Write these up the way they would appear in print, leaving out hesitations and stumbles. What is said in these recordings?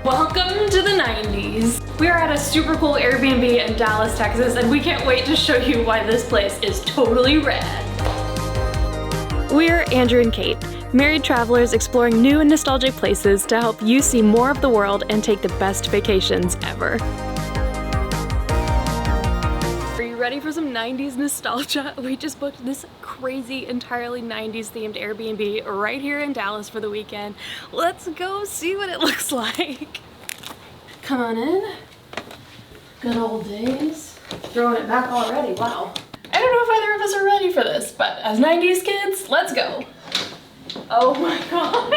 Welcome to the 90s. We are at a super cool Airbnb in Dallas, Texas, and we can't wait to show you why this place is totally rad. We're Andrew and Kait, married travelers exploring new and nostalgic places to help you see more of the world and take the best vacations ever. Are you ready for some 90s nostalgia? We just booked this crazy, entirely 90s themed Airbnb right here in Dallas for the weekend. Let's go see what it looks like. Come on in. Good old days. Throwing it back already, wow. I don't know if either of us are ready for this, but as 90s kids, let's go. Oh my god.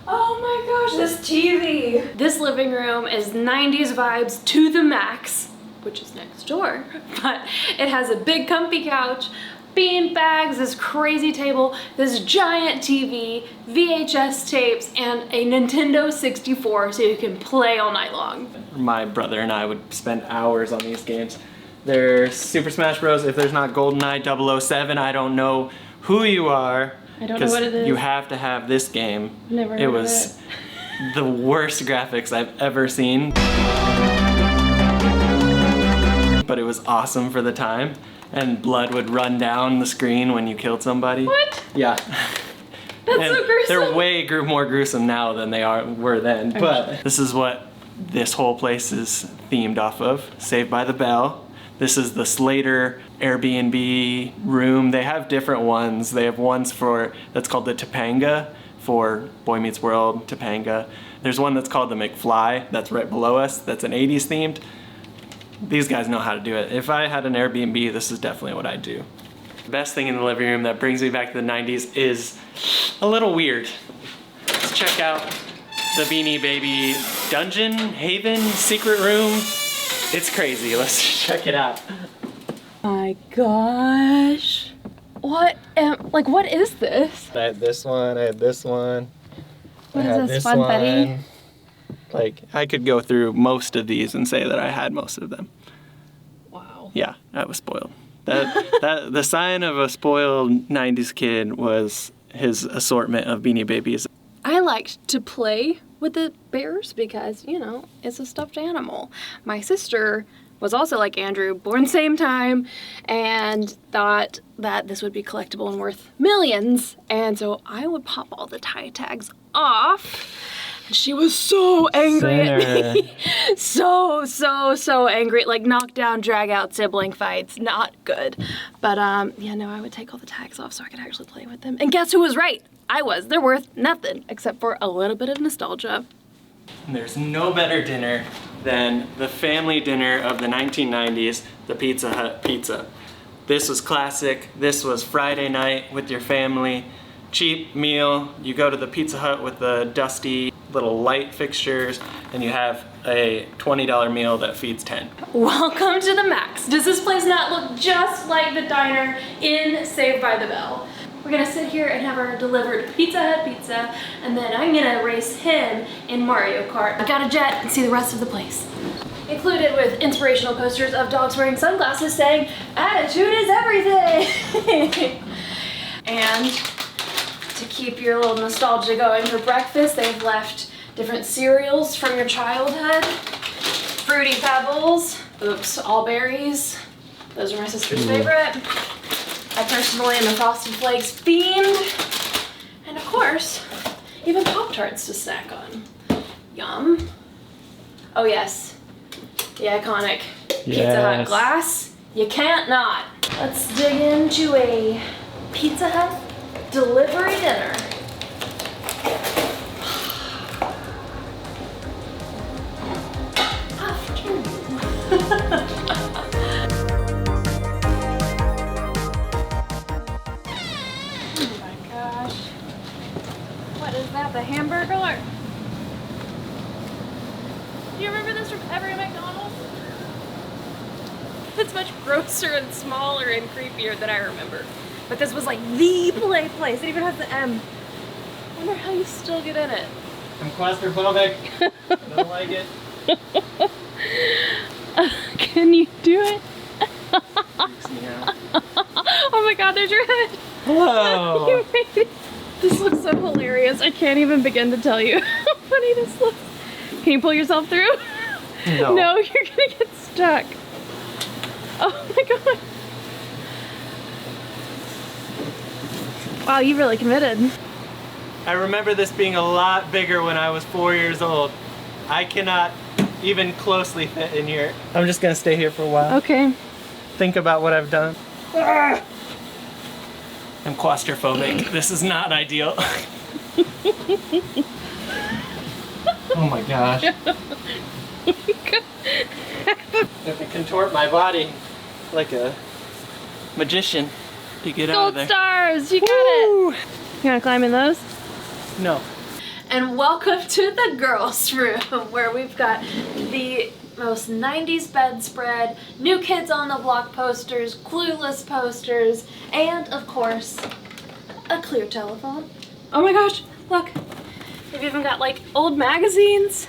Oh my gosh, this TV. This living room is 90s vibes to the max, which is next door, but it has a big comfy couch, bean bags, this crazy table, this giant TV, VHS tapes, and a Nintendo 64 so you can play all night long. My brother and I would spend hours on these games. They're Super Smash Bros. If there's not GoldenEye 007, I don't know who you are. I don't know what it is. You have to have this game. Never heard it was of it. The worst graphics I've ever seen. But it was awesome for the time. And blood would run down the screen when you killed somebody. What? Yeah. That's and so gruesome. They're way more gruesome now than they were then. But this is what this whole place is themed off of. Saved by the Bell. This is the Slater Airbnb room. They have different ones. They have ones that's called the Topanga for Boy Meets World, Topanga. There's one that's called the McFly that's right below us. That's an 80s themed. These guys know how to do it. If I had an Airbnb, this is definitely what I'd do. The best thing in the living room that brings me back to the 90s is a little weird. Let's check out the Beanie Baby dungeon, haven, secret room. It's crazy. Let's check it out. My gosh. What is this? I had this one, I had this one. What is this, Funfetti? Like, I could go through most of these and say that I had most of them. Wow. Yeah, I was spoiled. The sign of a spoiled 90s kid was his assortment of Beanie Babies. I liked to play with the bears because, you know, it's a stuffed animal. My sister was also like Andrew, born same time, and thought that this would be collectible and worth millions. And so I would pop all the tie tags off. And she was so angry at me. So angry. Like knockdown, drag out sibling fights. Not good. But yeah, no, I would take all the tags off so I could actually play with them. And guess who was right? I was. They're worth nothing except for a little bit of nostalgia. There's no better dinner than the family dinner of the 1990s, the Pizza Hut pizza. This was classic. This was Friday night with your family. Cheap meal. You go to the Pizza Hut with the dusty little light fixtures and you have a $20 meal that feeds 10. Welcome to the max. Does this place not look just like the diner in Saved by the Bell? We're gonna sit here and have our delivered Pizza Hut pizza, and then I'm gonna race him in Mario Kart. I've got a jet and see the rest of the place. Included with inspirational posters of dogs wearing sunglasses saying, "Attitude is everything." And to keep your little nostalgia going for breakfast, they've left different cereals from your childhood. Fruity Pebbles, oops, all berries. Those are my sister's favorite. I personally am a Frosted Flakes fiend. And of course, even Pop-Tarts to snack on. Yum. Oh yes, the iconic Pizza Hut glass. You can't not. Let's dig into a Pizza Hut delivery dinner. The Hamburglar. Do you remember this from every McDonald's? It's much grosser and smaller and creepier than I remember. But this was like the place. It even has the M. I wonder how you still get in it. I'm claustrophobic. I don't like it. Can you do it? Freaks me out. Oh my god, there's your head. Hello. You made it. This looks so hilarious. I can't even begin to tell you. funny this looks. Can you pull yourself through? No. No, you're gonna get stuck. Oh my god. Wow, you really committed. I remember this being a lot bigger when I was 4 years old. I cannot even closely fit in here. I'm just gonna stay here for a while. Okay. Think about what I've done. Ah! I'm claustrophobic. This is not ideal. Oh my gosh. I have to contort my body like a magician to get out of Gold there. stars, you got Woo! it. You wanna climb in those? No. And welcome to the girls' room, where we've got the most 90s bedspread, New Kids on the Block posters, Clueless posters, and of course, a clear telephone. Oh my gosh, look. We've even got like old magazines.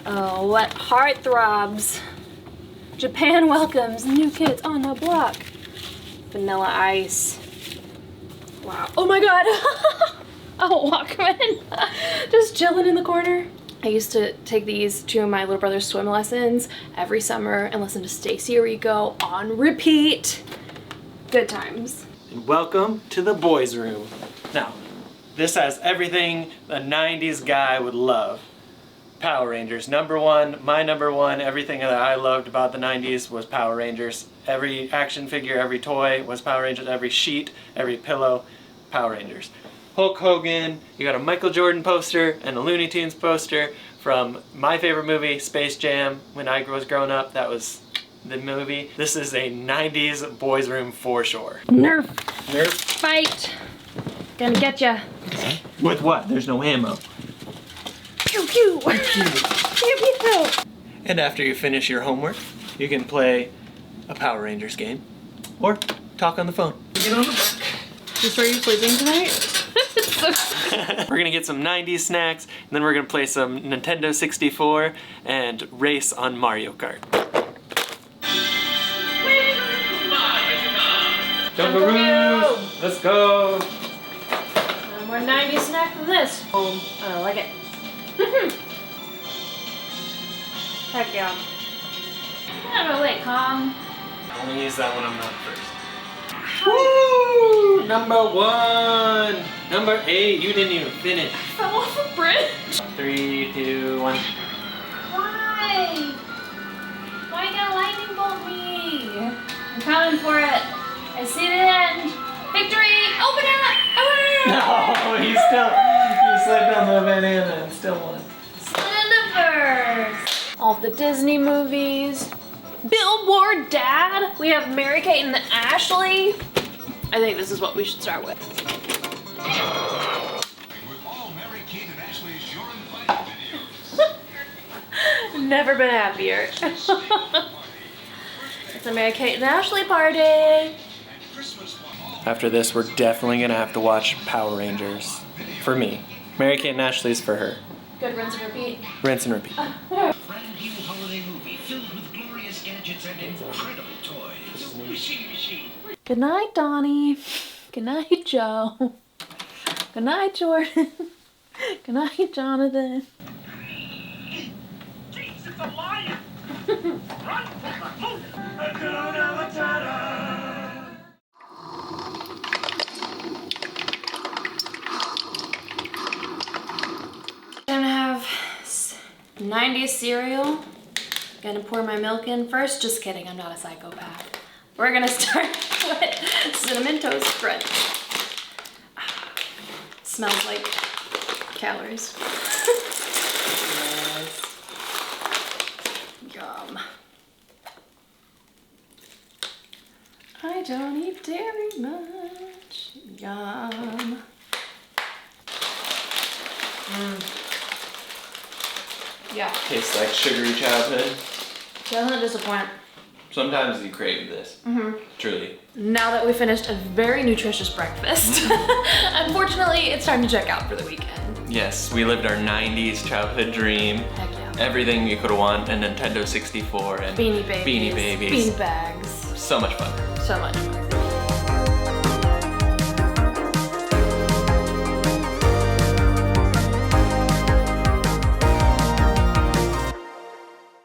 Oh, what heartthrobs. Japan welcomes New Kids on the Block. Vanilla Ice. Wow. Oh my god. Oh, Walkman. Just chilling in the corner. I used to take these to my little brother's swim lessons every summer and listen to Stacy Rico on repeat. Good times. And welcome to the boys' room. Now, this has everything a 90s guy would love. Power Rangers, number one, my number one. Everything that I loved about the 90s was Power Rangers. Every action figure, every toy was Power Rangers. Every sheet, every pillow, Power Rangers. Hulk Hogan, you got a Michael Jordan poster and a Looney Tunes poster from my favorite movie, Space Jam. When I was growing up, that was the movie. This is a 90s boys' room for sure. Nerf. Nerf. Fight. Gonna get ya. With what? There's no ammo. Pew pew. Pew pew pew. And after you finish your homework, you can play a Power Rangers game or talk on the phone. Get on the back. Just where you're sleeping tonight? We're gonna get some 90s snacks, and then we're gonna play some Nintendo 64 and race on Mario Kart. Dunkaroos! Let's go! No more 90s snack than this. I like it. Heck yeah. No, wait, calm. I'm gonna use that when I'm not first. Woo! Number one! Number 8, you didn't even finish. I fell off a bridge. 3, 2, 1. Why? Why you gonna lightning bolt me? I'm coming for it. I see the end. Victory! Open it! No, you slipped on the banana and still won. Slenderverse. All the Disney movies. Billboard Dad. We have Mary Kate and Ashley. I think this is what we should start with. With all Mary Kate and Ashley's You're Invited videos. Never been happier. It's a Mary Kate and Ashley party. After this, we're definitely gonna have to watch Power Rangers. For me. Mary Kate and Ashley's for her. Good, rinse and repeat. Rinse and repeat. Brand new holiday movie filled with glorious gadgets and incredible toys. Wishing machine. Good night, Donnie. Good night, Joe. Good night, Jordan. Good night, Jonathan. Jeez, it's a lion! Run for the moon! Hakuna Matata! Gonna have 90s cereal. Gonna pour my milk in first. Just kidding, I'm not a psychopath. We're gonna start with Cinnamon Toast Crunch. Smells like calories. Yum. I don't eat dairy much. Yum. Yeah. Tastes like sugary childhood. Doesn't disappoint. Sometimes you crave this. Truly. Now that we finished a very nutritious breakfast, unfortunately, it's time to check out for the weekend. Yes, we lived our 90s childhood dream. Heck yeah. Everything you could want, a Nintendo 64 and Beanie Babies. Beanie Babies. Bean bags. So much fun. So much fun.